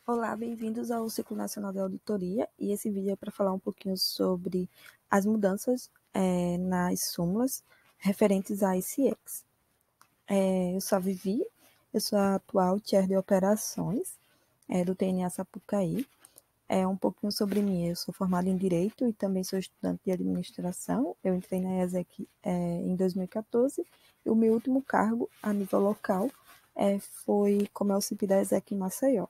Olá, bem-vindos ao Ciclo Nacional de Auditoria, e esse vídeo é para falar um pouquinho sobre as mudanças nas súmulas referentes a ICX. Eu sou a Vivi, eu sou a atual Chair de Operações do TNA Sapucaí. Um pouquinho sobre mim, eu sou formada em Direito e também sou estudante de Administração. Eu entrei na ESEC em 2014 e o meu último cargo a nível local foi como LCP da ESEC em Maceió.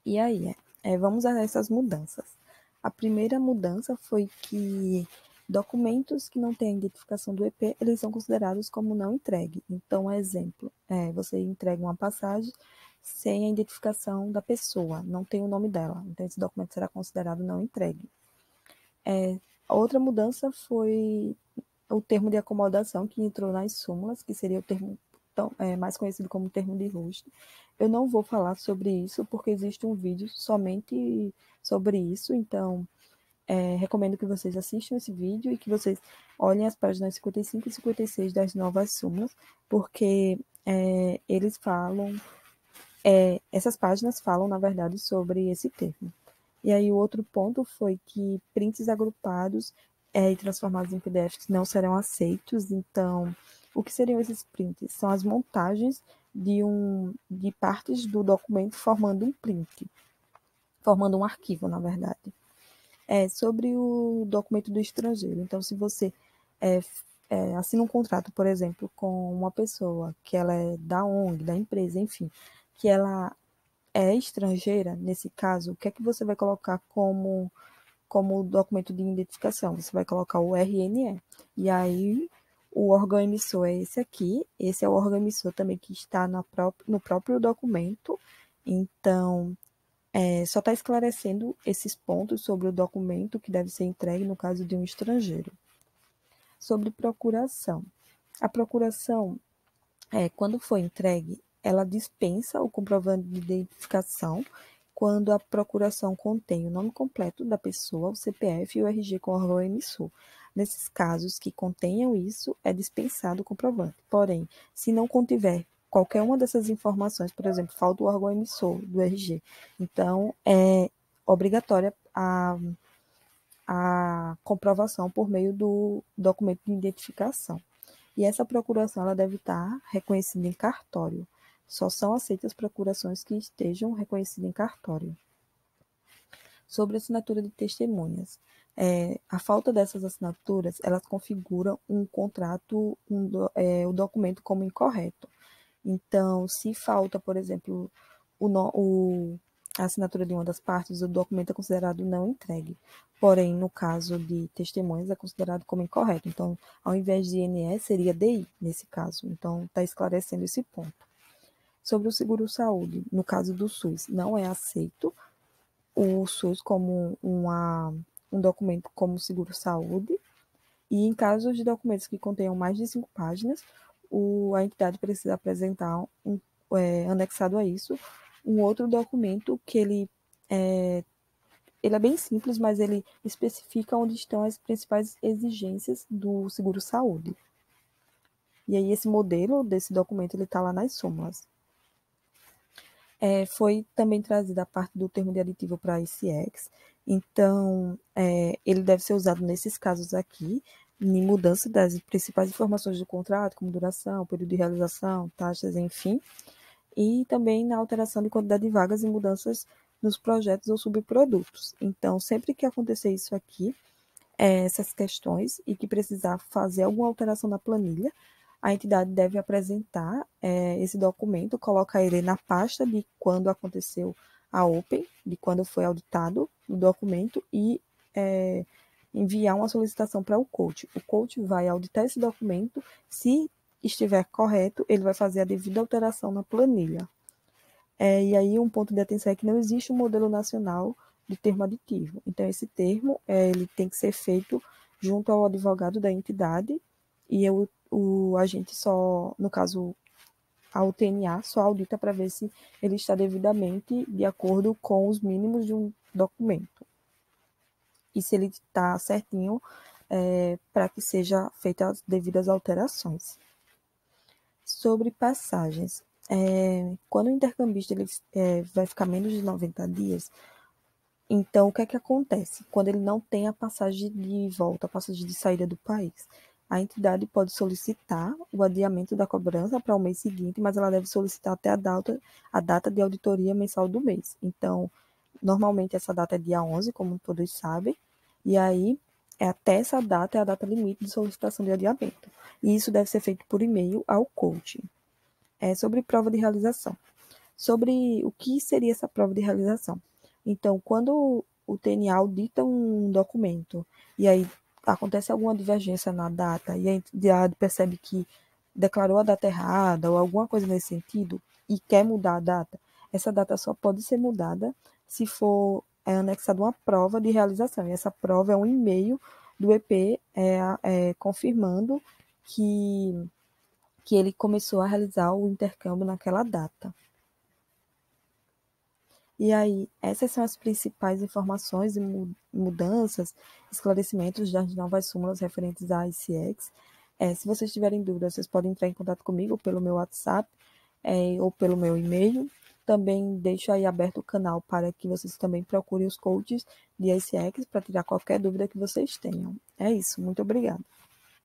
E aí, vamos a essas mudanças. A primeira mudança foi que documentos que não têm a identificação do EP, eles são considerados como não entregue. Então, exemplo, você entrega uma passagem sem a identificação da pessoa, não tem o nome dela. Então, esse documento será considerado não entregue. A outra mudança foi o termo de acomodação que entrou nas súmulas, que seria o termo mais conhecido como termo de rosto. Eu não vou falar sobre isso, porque existe um vídeo somente sobre isso, então recomendo que vocês assistam esse vídeo e que vocês olhem as páginas 55 e 56 das novas súmulas, porque eles falam, essas páginas falam, na verdade, sobre esse termo. E aí o outro ponto foi que prints agrupados e transformados em PDFs não serão aceitos. Então, o que seriam esses prints? São as montagens de partes do documento formando um print, formando um arquivo, na verdade. Sobre o documento do estrangeiro. Então, se você assina um contrato, por exemplo, com uma pessoa que ela é da ONG, da empresa, enfim, que ela é estrangeira, nesse caso, o que é que você vai colocar como documento de identificação? Você vai colocar o RNE. E aí, o órgão emissor é esse aqui. Esse é o órgão emissor também que está no próprio documento. Então, só está esclarecendo esses pontos sobre o documento que deve ser entregue no caso de um estrangeiro. Sobre procuração. A procuração, quando for entregue, ela dispensa o comprovante de identificação quando a procuração contém o nome completo da pessoa, o CPF e o RG com o órgão emissor. Nesses casos que contenham isso, é dispensado o comprovante. Porém, se não contiver qualquer uma dessas informações, por exemplo, falta o órgão emissor do RG, então é obrigatória a comprovação por meio do documento de identificação. E essa procuração ela deve estar reconhecida em cartório. Só são aceitas procurações que estejam reconhecidas em cartório. Sobre assinatura de testemunhas. A falta dessas assinaturas, elas configuram um contrato, o documento como incorreto. Então, se falta, por exemplo, a assinatura de uma das partes, o documento é considerado não entregue. Porém, no caso de testemunhas, é considerado como incorreto. Então, ao invés de INE, seria DI, nesse caso. Então, está esclarecendo esse ponto. Sobre o seguro-saúde, no caso do SUS, não é aceito o SUS como um documento como seguro-saúde. E em casos de documentos que contenham mais de 5 páginas, a entidade precisa apresentar anexado a isso um outro documento que ele é bem simples, mas ele especifica onde estão as principais exigências do seguro-saúde. E aí esse modelo desse documento ele está lá nas súmulas. Foi também trazida a parte do termo de aditivo para ICX, então ele deve ser usado nesses casos aqui, em mudança das principais informações do contrato, como duração, período de realização, taxas, enfim, e também na alteração de quantidade de vagas e mudanças nos projetos ou subprodutos. Então, sempre que acontecer isso aqui, essas questões, e que precisar fazer alguma alteração na planilha, a entidade deve apresentar esse documento, colocar ele na pasta de quando aconteceu a Open, de quando foi auditado o documento e enviar uma solicitação para o coach. O coach vai auditar esse documento, se estiver correto, ele vai fazer a devida alteração na planilha. E aí um ponto de atenção é que não existe um modelo nacional de termo aditivo. Então, esse termo ele tem que ser feito junto ao advogado da entidade e o agente só, no caso, a UTNA, só audita para ver se ele está devidamente de acordo com os mínimos de um documento. E se ele está certinho para que seja feitas as devidas alterações. Sobre passagens. quando o intercambista vai ficar menos de 90 dias, então o que é que acontece? Quando ele não tem a passagem de volta, a passagem de saída do país, a entidade pode solicitar o adiamento da cobrança para o mês seguinte, mas ela deve solicitar até a data de auditoria mensal do mês. Então, normalmente essa data é dia 11, como todos sabem, e aí até essa data é a data limite de solicitação de adiamento. E isso deve ser feito por e-mail ao coach. Sobre prova de realização. Sobre o que seria essa prova de realização. Então, quando o TNA audita um documento e aí acontece alguma divergência na data e a entidade percebe que declarou a data errada ou alguma coisa nesse sentido e quer mudar a data, essa data só pode ser mudada se for anexada uma prova de realização. E essa prova é um e-mail do EP confirmando que ele começou a realizar o intercâmbio naquela data. E aí, essas são as principais informações e mudanças, esclarecimentos das novas súmulas referentes à ICX. Se vocês tiverem dúvidas, vocês podem entrar em contato comigo pelo meu WhatsApp ou pelo meu e-mail. Também deixo aí aberto o canal para que vocês também procurem os coaches de ICX para tirar qualquer dúvida que vocês tenham. É isso, muito obrigada.